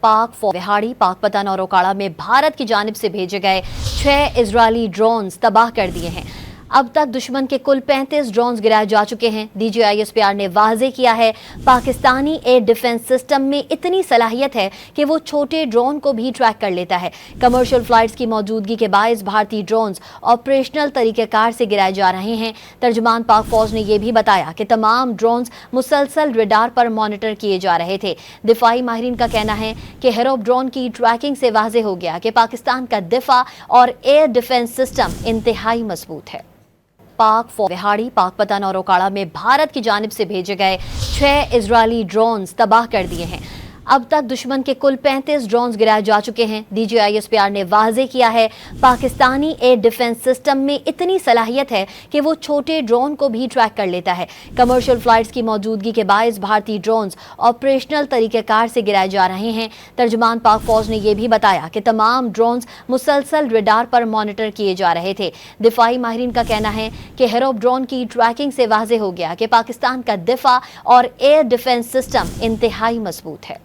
पाक विहाड़ी पाकपतन और ओकाड़ा में भारत की जानिब से भेजे गए 6 इजरायली ड्रोन्स तबाह कर दिए हैं। अब तक दुश्मन के कुल 35 ड्रोन्स गिराए जा चुके हैं। DGISPR ने वाज़े किया है, पाकिस्तानी एयर डिफेंस सिस्टम में इतनी सलाहियत है कि वो छोटे ड्रोन को भी ट्रैक कर लेता है। कमर्शियल फ्लाइट्स की मौजूदगी के बायस भारतीय ड्रोन्स ऑपरेशनल तरीक़ेकार से गिराए जा रहे हैं। तर्जुमान पाक फौज ने यह भी बताया कि तमाम ड्रोन्स मुसलसल रडार पर मॉनिटर किए जा रहे थे। दिफाई माहिरीन का कहना है कि हेरोप ड्रोन की ट्रैकिंग से वाज़े हो गया कि पाकिस्तान का दिफा और एयर डिफेंस सिस्टम इंतहाई मजबूत है। पाक विहाड़ी पाकपतन और ओकाड़ा में भारत की जानिब से भेजे गए 6 इजरायली ड्रोन्स तबाह कर दिए हैं। अब तक दुश्मन के कुल 35 ड्रोन्स गिराए जा चुके हैं। DGISPR ने वाज़े किया है, पाकिस्तानी एयर डिफेंस सिस्टम में इतनी सलाहियत है कि वो छोटे ड्रोन को भी ट्रैक कर लेता है। कमर्शियल फ्लाइट्स की मौजूदगी के बायस भारतीय ड्रोन्स ऑपरेशनल तरीक़ेकार से गिराए जा रहे हैं। तर्जुमान पाक फौज ने यह भी बताया कि तमाम ड्रोन्स मुसलसल रडार पर मॉनिटर किए जा रहे थे। दिफाई माहिरीन का कहना है कि हेरोप ड्रोन की ट्रैकिंग से वाज़े हो गया कि पाकिस्तान का दिफा और एयर डिफेंस सिस्टम इंतहाई मजबूत है।